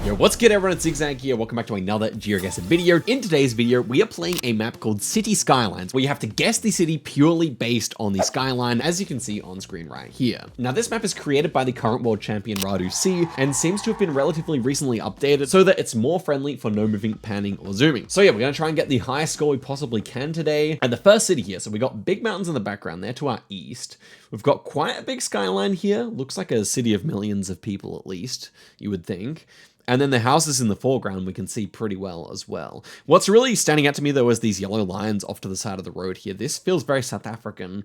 Yo, what's good everyone, it's Zigzag here, welcome back to another GeoGuessr video. In today's video, we are playing a map called City Skylines, where you have to guess the city purely based on the skyline, as you can see on screen right here. Now this map is created by the current world champion Radu C, and seems to have been relatively recently updated so that it's more friendly for no moving, panning, or zooming. So yeah, we're gonna try and get the highest score we possibly can today. And the first city here, so we got big mountains in the background there to our east. We've got quite a big skyline here, looks like a city of millions of people at least, you would think. And then the houses in the foreground we can see pretty well as well. What's really standing out to me though is these yellow lines off to the side of the road here. This feels very South African.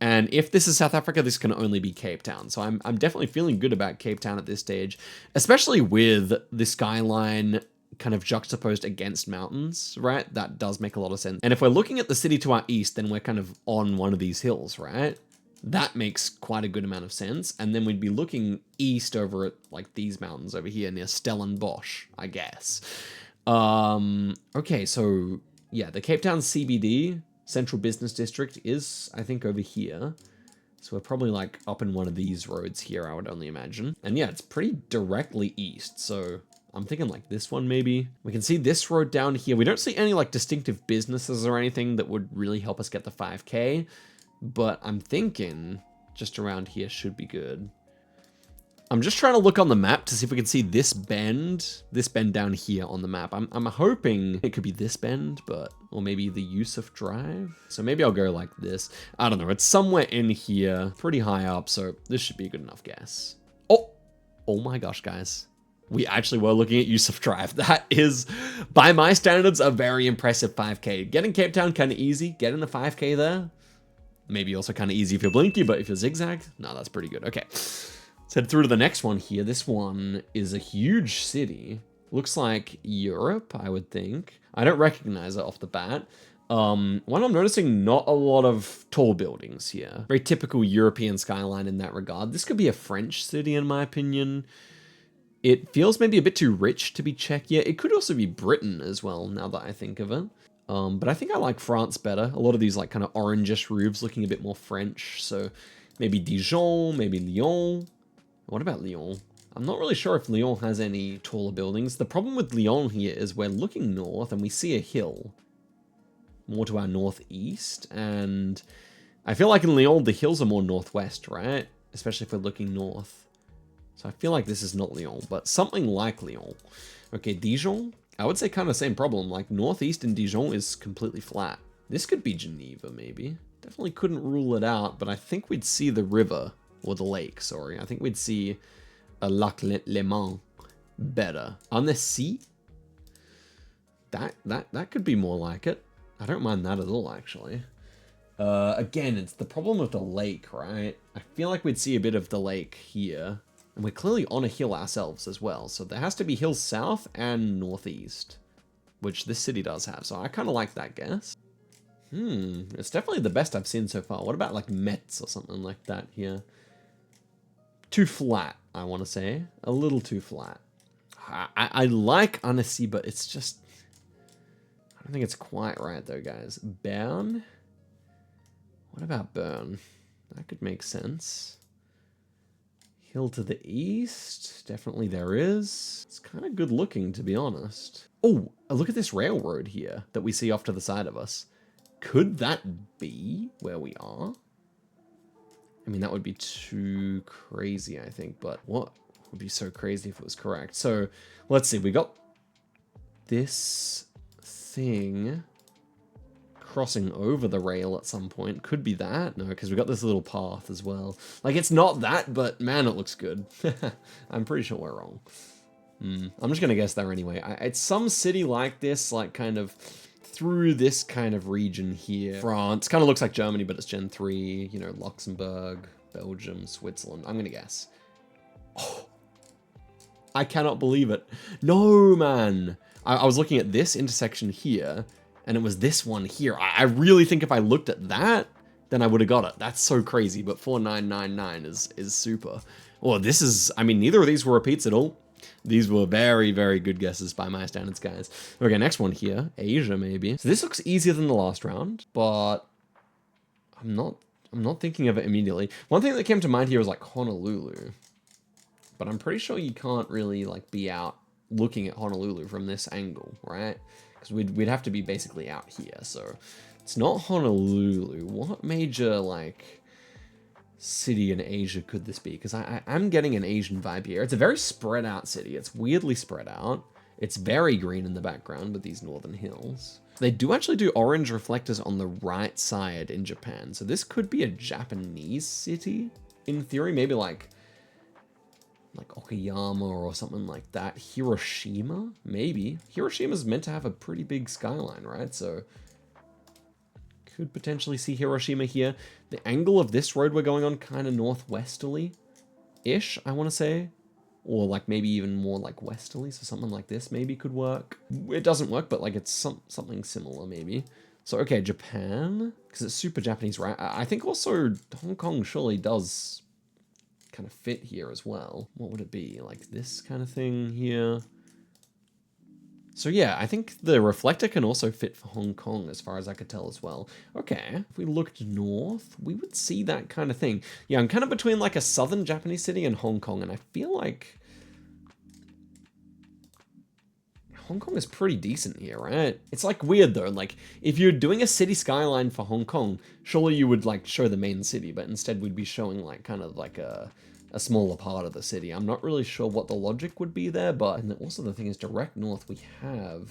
And if this is South Africa, this can only be Cape Town. So I'm definitely feeling good about Cape Town at this stage, especially with the skyline kind of juxtaposed against mountains, right? That does make a lot of sense. And if we're looking at the city to our east, then we're kind of on one of these hills, right? That makes quite a good amount of sense. And then we'd be looking east over at like these mountains over here near Stellenbosch, I guess. Okay, so yeah, the Cape Town CBD, Central Business District, is I think over here. So we're probably like up in one of these roads here, I would only imagine. And yeah, it's pretty directly east. So I'm thinking like this one maybe. We can see this road down here. We don't see any like distinctive businesses or anything that would really help us get the 5K. But I'm thinking just around here should be good. I'm just trying to look on the map to see if we can see this bend down here on the map. I'm hoping it could be this bend, but, or maybe the Yusuf Drive. So maybe I'll go like this. I don't know. It's somewhere in here, pretty high up. So this should be a good enough guess. Oh my gosh, guys. We actually were looking at Yusuf Drive. That is, by my standards, a very impressive 5K. Getting Cape Town kind of easy. Getting the 5K there. Maybe also kind of easy if you're blinky, but if you're zigzag, no, that's pretty good. Okay, let's head through to the next one here. This one is a huge city. Looks like Europe, I would think. I don't recognize it off the bat. One, I'm noticing not a lot of tall buildings here. Very typical European skyline in that regard. This could be a French city in my opinion. It feels maybe a bit too rich to be Czechia. It could also be Britain as well, now that I think of it. But I think I like France better. A lot of these like kind of orangish roofs looking a bit more French. So maybe Dijon, maybe Lyon. What about Lyon? I'm not really sure if Lyon has any taller buildings. The problem with Lyon here is we're looking north and we see a hill more to our northeast. And I feel like in Lyon, the hills are more northwest, right? Especially if we're looking north. So I feel like this is not Lyon, but something like Lyon. Okay, Dijon. I would say kind of same problem, like northeast in Dijon is completely flat. This could be Geneva, maybe. Definitely couldn't rule it out, but I think we'd see the river, or the lake, sorry. I think we'd see a Lac Le Mans better. Annecy? That could be more like it. I don't mind that at all, actually. Again, it's the problem with the lake, right? I feel like we'd see a bit of the lake here. And we're clearly on a hill ourselves as well. So there has to be hills south and northeast, which this city does have. So I kind of like that guess. It's definitely the best I've seen so far. What about like Metz or something like that here? Too flat, I want to say. A little too flat. I like Annecy, but it's just... I don't think it's quite right though, guys. Bern? What about Bern? That could make sense. Hill to the east, definitely there is. It's kind of good looking, to be honest. Oh, look at this railroad here that we see off to the side of us. Could that be where we are? I mean, that would be too crazy, I think, but what would be so crazy if it was correct? So let's see, we got this thing crossing over the rail at some point. Could be that. No, because we got this little path as well. Like, it's not that, but man, it looks good. I'm pretty sure we're wrong. I'm just going to guess there anyway. It's some city like this, like kind of through this kind of region here. France. Kind of looks like Germany, but it's Gen 3. You know, Luxembourg, Belgium, Switzerland. I'm going to guess. Oh, I cannot believe it. No, man. I was looking at this intersection here, and it was this one here. I really think if I looked at that, then I would have got it. That's so crazy, but 4999 is super. Well, this is, I mean, neither of these were repeats at all. These were very, very good guesses by my standards, guys. Okay, next one here. Asia, maybe. So this looks easier than the last round, but I'm not thinking of it immediately. One thing that came to mind here was like Honolulu, but I'm pretty sure you can't really like be out looking at Honolulu from this angle, right? Because we'd have to be basically out here. So it's not Honolulu. What major like city in Asia could this be? Because I'm getting an Asian vibe here. It's a very spread out city. It's weirdly spread out. It's very green in the background with these northern hills. They do actually do orange reflectors on the right side in Japan. So this could be a Japanese city in theory, maybe like Okayama or something like that. Hiroshima, maybe. Hiroshima's meant to have a pretty big skyline, right? So could potentially see Hiroshima here. The angle of this road we're going on kind of northwesterly-ish, I want to say. Or like maybe even more like westerly, so something like this maybe could work. It doesn't work, but like it's something similar maybe. So okay, Japan, because it's super Japanese, right? I think also Hong Kong surely does kind of fit here as well. What would it be? Like this kind of thing here. So yeah, I think the reflector can also fit for Hong Kong as far as I could tell as well. Okay, if we looked north, we would see that kind of thing. Yeah, I'm kind of between like a southern Japanese city and Hong Kong, and I feel like Hong Kong is pretty decent here, right? It's like weird though, like if you're doing a city skyline for Hong Kong, surely you would like show the main city, but instead we'd be showing like kind of like a smaller part of the city. I'm not really sure what the logic would be there, but and also the thing is direct north we have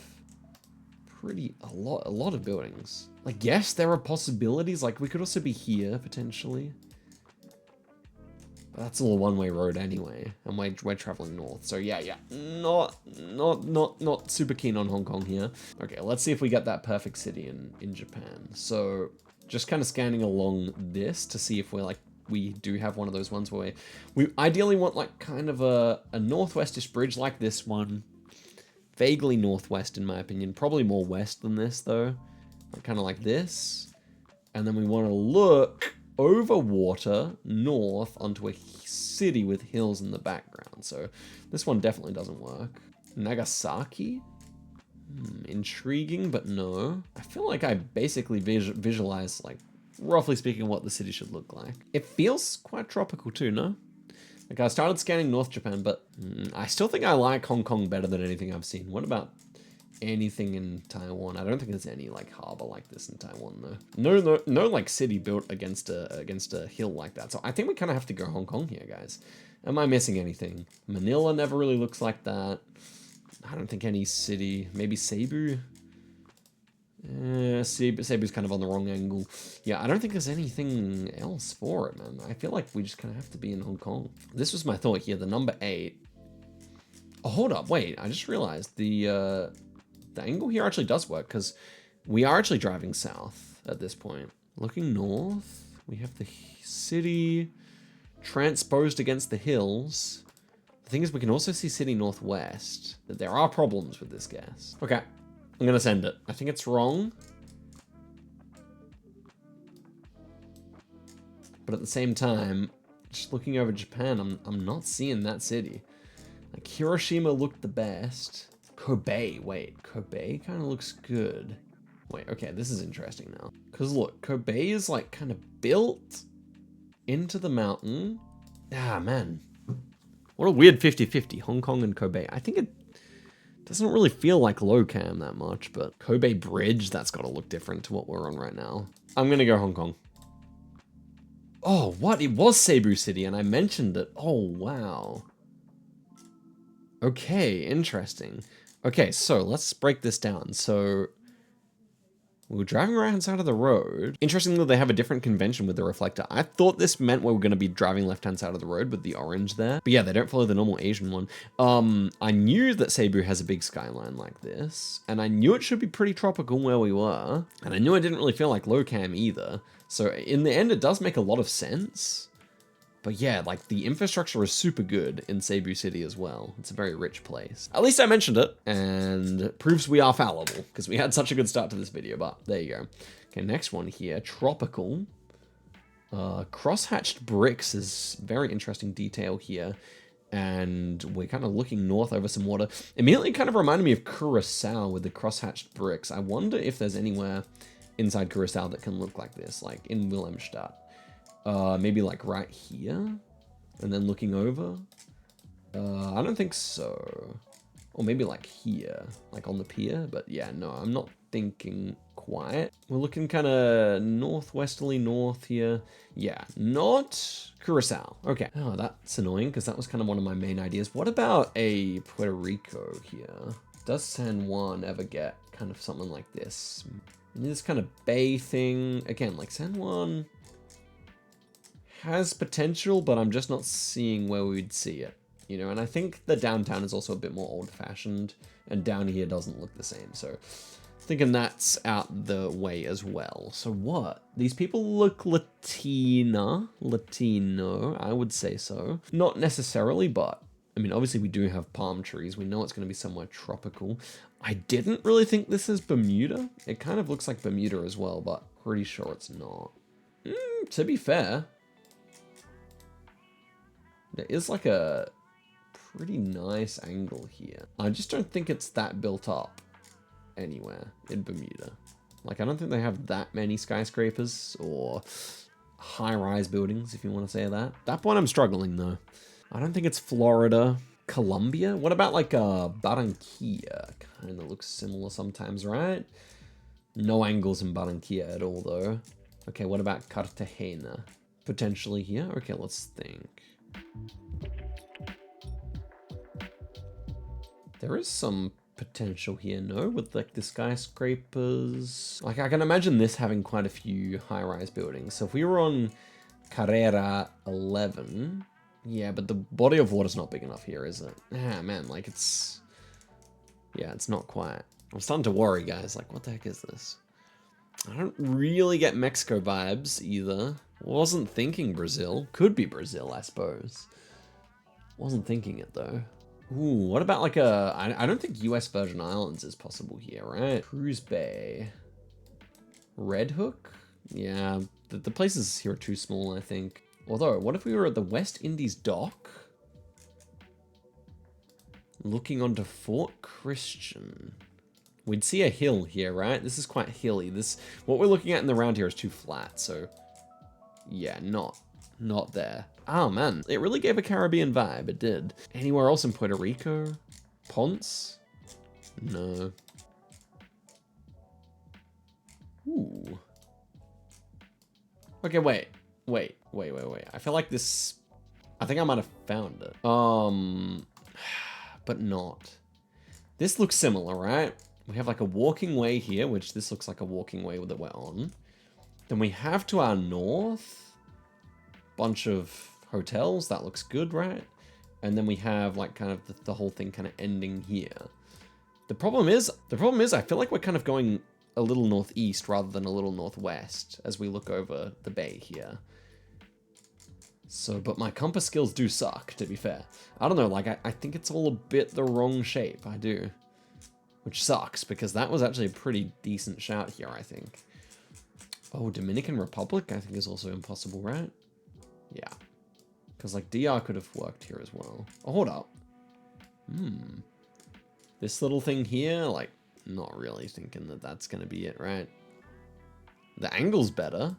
a lot of buildings. Like yes, there are possibilities, like we could also be here potentially. But that's all a one-way road anyway, and we're traveling north. So yeah, not super keen on Hong Kong here. Okay, let's see if we get that perfect city in Japan. So just kind of scanning along this to see if we do have one of those ones where we ideally want like kind of a northwestish bridge like this one. Vaguely northwest in my opinion, probably more west than this though. Like, kind of like this. And then we want to look over water north onto a city with hills in the background. So this one definitely doesn't work. Nagasaki? Intriguing, but no. I feel like I basically visualize like roughly speaking what the city should look like. It feels quite tropical too, no? Like I started scanning North Japan, but I still think I like Hong Kong better than anything I've seen. What about anything in Taiwan? I don't think there's any like harbor like this in Taiwan though. No like city built against a hill like that. So I think we kind of have to go Hong Kong here, guys. Am I missing anything? Manila never really looks like that. I don't think any city, maybe Cebu. Cebu's kind of on the wrong angle. Yeah, I don't think there's anything else for it, man. I feel like we just kind of have to be in Hong Kong. This was my thought here, the number 8. Oh, hold up, wait, I just realized the angle here actually does work because we are actually driving south at this point. Looking north, we have the city transposed against the hills. The thing is, we can also see city northwest. There are problems with this guess. Okay. I'm gonna send it. I think it's wrong. But at the same time, just looking over Japan, I'm not seeing that city. Like Hiroshima looked the best. Kobe, wait, Kobe kind of looks good. Wait, okay, this is interesting now. Cause look, Kobe is like kind of built into the mountain. Ah, man. What a weird 50-50, Hong Kong and Kobe. I think it doesn't really feel like low cam that much, but Kobe Bridge, that's got to look different to what we're on right now. I'm going to go Hong Kong. Oh, what? It was Cebu City, and I mentioned it. Oh, wow. Okay, interesting. Okay, so let's break this down. So we were driving right-hand side of the road. Interestingly, they have a different convention with the reflector. I thought this meant we were going to be driving left-hand side of the road with the orange there. But yeah, they don't follow the normal Asian one. I knew that Cebu has a big skyline like this. And I knew it should be pretty tropical where we were. And I knew it didn't really feel like low cam either. So in the end, it does make a lot of sense. But yeah, like the infrastructure is super good in Cebu City as well. It's a very rich place. At least I mentioned it, and it proves we are fallible because we had such a good start to this video, but there you go. Okay, next one here, tropical. Cross-hatched bricks is very interesting detail here. And we're kind of looking north over some water. Immediately kind of reminded me of Curacao with the cross-hatched bricks. I wonder if there's anywhere inside Curacao that can look like this, like in Wilhelmstadt. Maybe like right here, and then looking over. I don't think so. Or maybe like here, like on the pier. But yeah, no, I'm not thinking quite. We're looking kind of northwesterly north here. Yeah, not Curacao. Okay. Oh, that's annoying because that was kind of one of my main ideas. What about a Puerto Rico here? Does San Juan ever get kind of something like this? This kind of bay thing. Again, like San Juan has potential, but I'm just not seeing where we'd see it. You know, and I think the downtown is also a bit more old-fashioned, and down here doesn't look the same. So thinking that's out the way as well. So what? These people look Latino, I would say so. Not necessarily, but I mean, obviously we do have palm trees. We know it's going to be somewhere tropical. I didn't really think this is Bermuda. It kind of looks like Bermuda as well, but pretty sure it's not. To be fair, there is like a pretty nice angle here. I just don't think it's that built up anywhere in Bermuda. Like, I don't think they have that many skyscrapers or high-rise buildings, if you want to say that. That point I'm struggling, though. I don't think it's Florida. Colombia? What about, like, Barranquilla? Kind of looks similar sometimes, right? No angles in Barranquilla at all, though. Okay, what about Cartagena? Potentially here? Okay, let's think. There is some potential here, no? With like the skyscrapers. Like I can imagine this having quite a few high-rise buildings. So if we were on Carrera 11, yeah, but the body of water's not big enough here, is it? Ah, man, like it's, yeah, it's not quite. I'm starting to worry, guys. Like, what the heck is this? I don't really get Mexico vibes either. Wasn't thinking Brazil. Could be Brazil, I suppose. Wasn't thinking it though. Ooh, what about like a... I don't think US Virgin Islands is possible here, right? Cruise Bay. Red Hook? Yeah, the places here are too small, I think. Although, what if we were at the West Indies dock? Looking onto Fort Christian. We'd see a hill here, right? This is quite hilly. What we're looking at in the round here is too flat, so... Yeah, not there. Oh man, it really gave a Caribbean vibe, it did. Anywhere else in Puerto Rico? Ponce? No. Ooh. Okay, wait. I feel like this... I think I might have found it. But not. This looks similar, right? We have like a walking way here, which this looks like a walking way that we're on. Then we have to our north, bunch of hotels. That looks good, right? And then we have like kind of the whole thing kind of ending here. The problem is I feel like we're kind of going a little northeast rather than a little northwest as we look over the bay here. So, but my compass skills do suck, to be fair. I don't know, like, I think it's all a bit the wrong shape, I do. Which sucks, because that was actually a pretty decent shout here, I think. Oh, Dominican Republic, I think is also impossible, right? Yeah. Because, like, DR could have worked here as well. Oh, hold up. This little thing here, like, not really thinking that that's going to be it, right? The angle's better.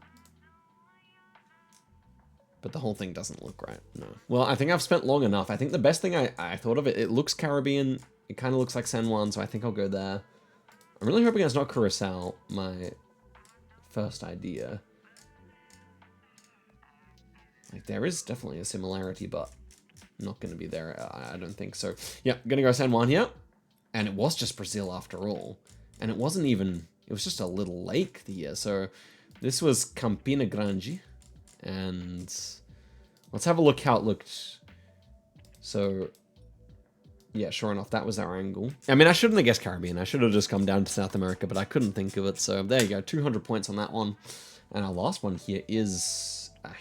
But the whole thing doesn't look right, no. Well, I think I've spent long enough. I think the best thing I thought of it looks Caribbean. It kind of looks like San Juan, so I think I'll go there. I'm really hoping it's not Curacao, my first idea. Like, there is definitely a similarity, but not going to be there, I don't think. So, yeah, going to go San Juan here. And it was just Brazil after all. And it wasn't even, it was just a little lake here. So, this was Campina Grande. And let's have a look how it looked. So, yeah, sure enough, that was our angle. I mean, I shouldn't have guessed Caribbean. I should have just come down to South America, but I couldn't think of it. So there you go, 200 points on that one. And our last one here is a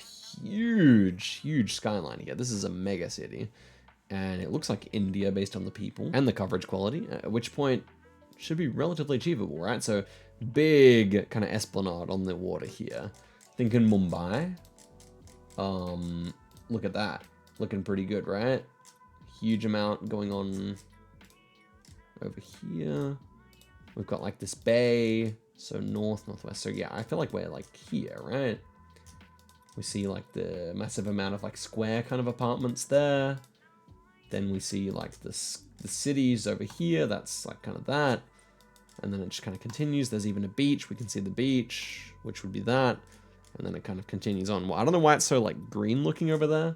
huge skyline here. This is a mega city. And it looks like India based on the people and the coverage quality, at which point should be relatively achievable, right? So big kind of esplanade on the water here. Thinking Mumbai. Look at that. Looking pretty good, right? Huge amount going on over here. We've got like this bay. So northwest. So yeah, I feel like we're like here, right? We see like the massive amount of like square kind of apartments there. Then we see like the cities over here. That's like kind of that. And then it just kind of continues. There's even a beach. We can see the beach, which would be that. And then it kind of continues on. Well, I don't know why it's so like green looking over there,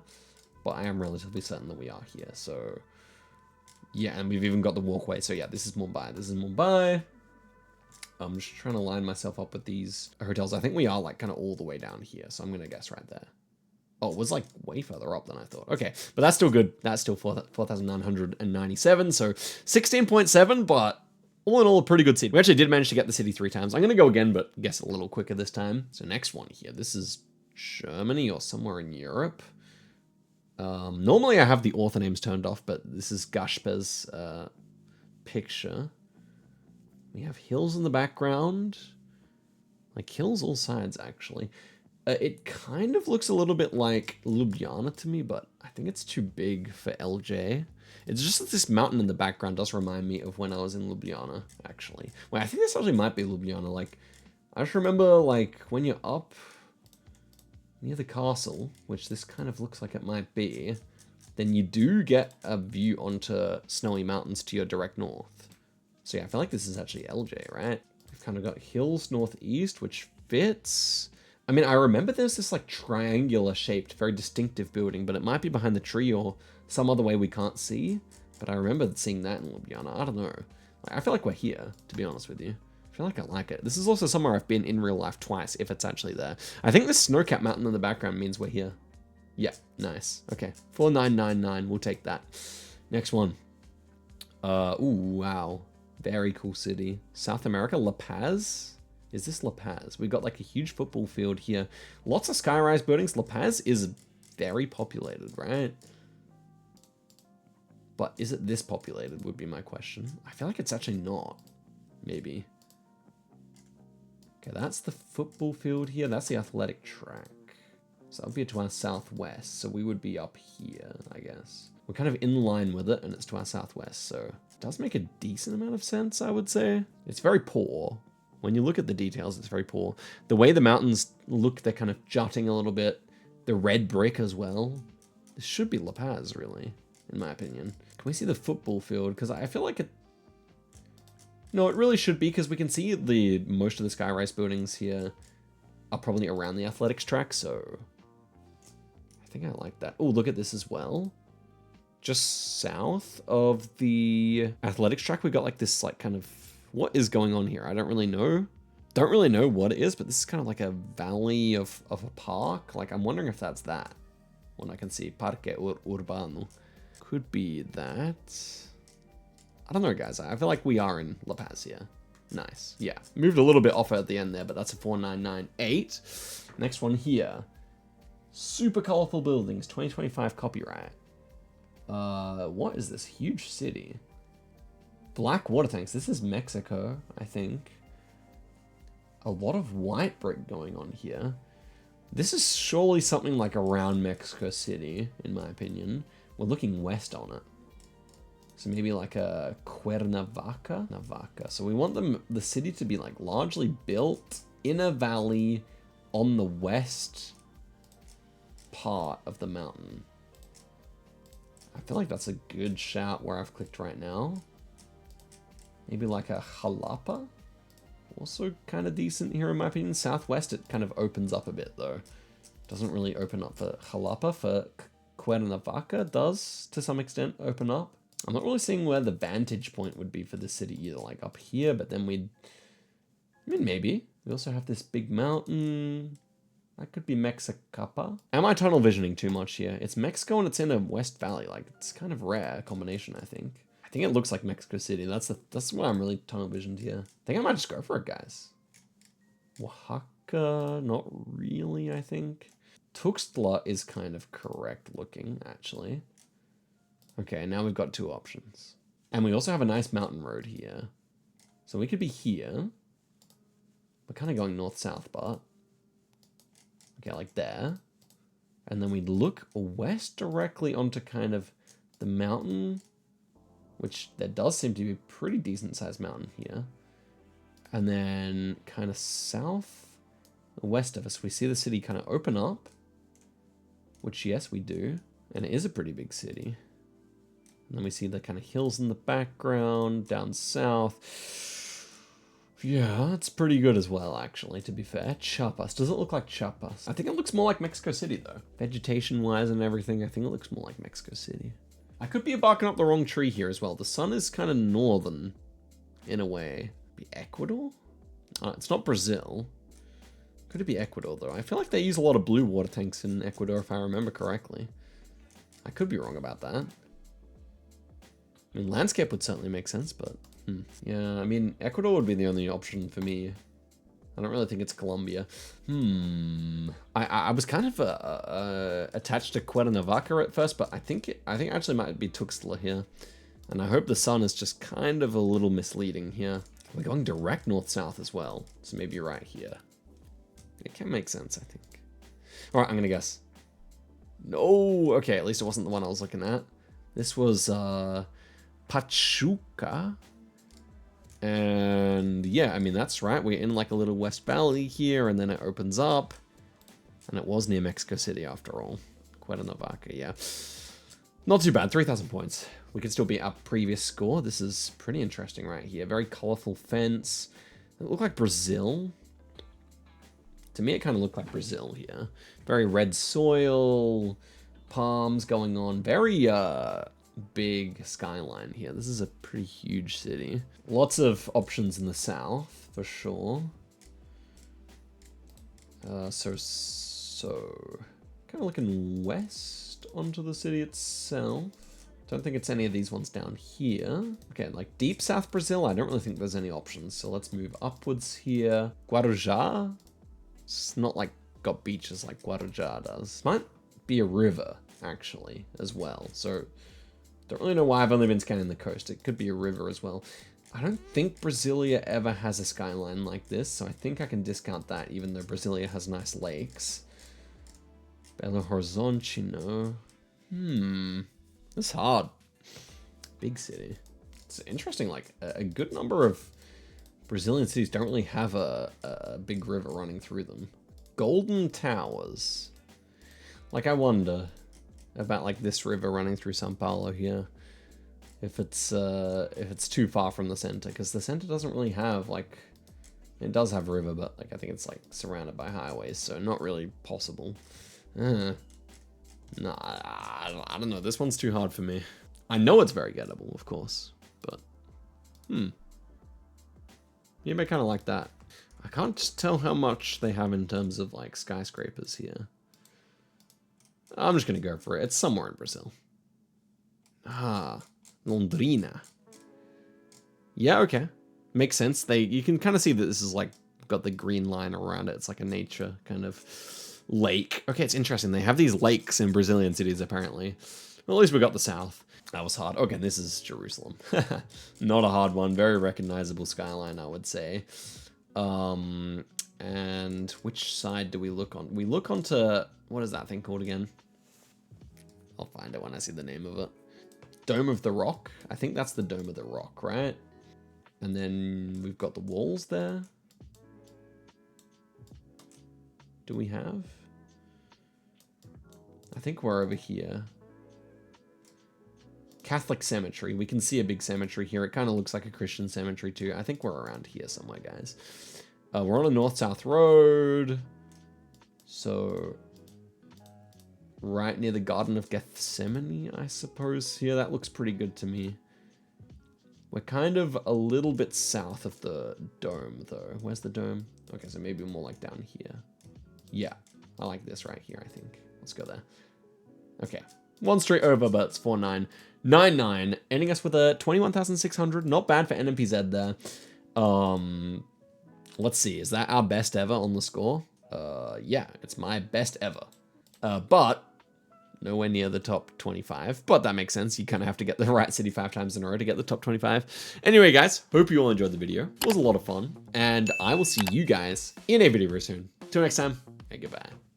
but I am relatively certain that we are here. So yeah, and we've even got the walkway. So yeah, this is Mumbai. This is Mumbai. I'm just trying to line myself up with these hotels. I think we are like kind of all the way down here. So I'm going to guess right there. Oh, it was like way further up than I thought. Okay, but that's still good. That's still 4,997. So 16.7, but all in all, a pretty good city. We actually did manage to get the city 3 times. I'm going to go again, but guess a little quicker this time. So next one here. This is Germany or somewhere in Europe. Normally I have the author names turned off, but this is Gasper's picture. We have hills in the background. Like hills all sides, actually. It kind of looks a little bit like Ljubljana to me, but I think it's too big for LJ. It's just that this mountain in the background does remind me of when I was in Ljubljana, actually. Wait, I think this actually might be Ljubljana. Like, I just remember, like, when you're up near the castle, which this kind of looks like it might be, then you do get a view onto snowy mountains to your direct north. So yeah, I feel like this is actually LJ, right? We've kind of got hills northeast, which fits. I mean, I remember there's this like triangular shaped, very distinctive building, but it might be behind the tree or some other way we can't see. But I remember seeing that in Ljubljana. I don't know. I feel like we're here, to be honest with you. I feel like I like it. This is also somewhere I've been in real life twice, if it's actually there. I think this snow-capped mountain in the background means we're here. Yeah, nice. Okay, 4999, we'll take that. Next one. Ooh, wow. Very cool city. South America, La Paz? Is this La Paz? We got like a huge football field here. Lots of skyrise buildings. La Paz is very populated, right? But is it this populated would be my question. I feel like it's actually not. Maybe. Okay, that's the football field here. That's the athletic track. So that would be to our southwest. So we would be up here, I guess. We're kind of in line with it and it's to our southwest. So it does make a decent amount of sense, I would say. It's very poor. When you look at the details, it's very poor. The way the mountains look, they're kind of jutting a little bit. The red brick as well. This should be La Paz, really, in my opinion. Can we see the football field? Because I feel like it... No, it really should be, because we can see most of the skyrise buildings here are probably around the athletics track, so... I think I like that. Oh, look at this as well. Just south of the athletics track, we got like this like kind of... What is going on here? I don't really know. Don't really know what it is, but this is kind of like a valley of a park. Like, I'm wondering if that's that. When I can see Parque Urbano. Could be that. I don't know, guys. I feel like we are in La Paz here. Nice. Yeah. Moved a little bit off at the end there, but that's a 4998. Next one here. Super colorful buildings. 2025 copyright. What is this huge city? Black water tanks. This is Mexico, I think. A lot of white brick going on here. This is surely something like around Mexico City, in my opinion. We're looking west on it. So maybe like a Cuernavaca? Navaca. So we want the city to be like largely built in a valley on the west part of the mountain. I feel like that's a good shout where I've clicked right now. Maybe like a Jalapa? Also kind of decent here in my opinion. Southwest, it kind of opens up a bit though. Doesn't really open up for Jalapa. For Cuernavaca does, to some extent, open up. I'm not really seeing where the vantage point would be for the city either. Like up here, but then I mean, maybe. We also have this big mountain. That could be Mexicapa. Am I tunnel visioning too much here? It's Mexico and it's in a West Valley. Like, it's kind of rare combination, I think. I think it looks like Mexico City. That's why I'm really tunnel visioned here. I think I might just go for it, guys. Oaxaca, not really, I think. Tuxtla is kind of correct looking, actually. Okay, now we've got 2 options. And we also have a nice mountain road here. So we could be here. We're kind of going north-south, but... Okay, like there. And then we'd look west directly onto kind of the mountain... Which there does seem to be a pretty decent sized mountain here. And then kind of south west of us, we see the city kind of open up. Which, yes, we do. And it is a pretty big city. And then we see the kind of hills in the background, down south. Yeah, it's pretty good as well, actually, to be fair. Chiapas. Does it look like Chiapas? I think it looks more like Mexico City, though. Vegetation-wise and everything, I think it looks more like Mexico City. I could be barking up the wrong tree here as well. The sun is kind of northern, in a way. Be Ecuador? It's not Brazil. Could it be Ecuador, though? I feel like they use a lot of blue water tanks in Ecuador, if I remember correctly. I could be wrong about that. I mean, landscape would certainly make sense, but... yeah, I mean, Ecuador would be the only option for me. I don't really think it's Colombia. I was kind of attached to Cuernavaca at first, but I think actually might be Tuxtla here. And I hope the sun is just kind of a little misleading here. We're going direct north-south as well, so maybe right here. It can make sense, I think. All right, I'm gonna guess. No, okay, at least it wasn't the one I was looking at. This was Pachuca. And yeah, I mean, that's right. We're in like a little West Valley here, and then it opens up. And it was near Mexico City after all. Cuernavaca, yeah. Not too bad, 3,000 points. We could still beat our previous score. This is pretty interesting right here. Very colorful fence. It looked like Brazil. To me, it kind of looked like Brazil here. Very red soil, palms going on. Very big skyline here. This is a pretty huge city. Lots of options in the south, for sure. So kind of looking west onto the city itself. Don't think it's any of these ones down here. Okay, like deep South Brazil, I don't really think there's any options. So let's move upwards here. Guarujá. It's not like got beaches like Guarujá does. Might be a river, actually, as well. So don't really know why I've only been scanning the coast. It could be a river as well. I don't think Brasilia ever has a skyline like this, so I think I can discount that, even though Brasilia has nice lakes. Belo Horizonte, no. It's hard. Big city. It's interesting, like, a good number of Brazilian cities don't really have a big river running through them. Golden Towers. Like, I wonder about, like, this river running through São Paulo here. If it's too far from the center, because the center doesn't really have, like... It does have a river, but, like, I think it's, like, surrounded by highways, so not really possible. No, I don't know. This one's too hard for me. I know it's very gettable, of course, but... Yeah, I kind of like that. I can't just tell how much they have in terms of, like, skyscrapers here. I'm just going to go for it. It's somewhere in Brazil. Londrina. Yeah, okay. Makes sense. You can kind of see that this is, like, got the green line around it. It's like a nature kind of lake. Okay, it's interesting. They have these lakes in Brazilian cities, apparently. Well, at least we got the south. That was hard. Okay, this is Jerusalem. Not a hard one. Very recognizable skyline, I would say. And which side do we look on? We look onto... What is that thing called again? I'll find it when I see the name of it. Dome of the Rock. I think that's the Dome of the Rock, right? And then we've got the walls there. Do we have? I think we're over here. Catholic cemetery. We can see a big cemetery here. It kind of looks like a Christian cemetery too. I think we're around here somewhere, guys. We're on a north-south road. So right near the Garden of Gethsemane, I suppose. Here, that looks pretty good to me. We're kind of a little bit south of the dome, though. Where's the dome? Okay, so maybe more like down here. Yeah, I like this right here, I think. Let's go there. Okay, one straight over, but it's 4999, ending us with a 21,600. Not bad for NMPZ there. Let's see, is that our best ever on the score? Yeah, it's my best ever. But nowhere near the top 25, but that makes sense. You kind of have to get the right city 5 times in a row to get the top 25. Anyway, guys, hope you all enjoyed the video. It was a lot of fun, and I will see you guys in a video very soon. Till next time, and goodbye.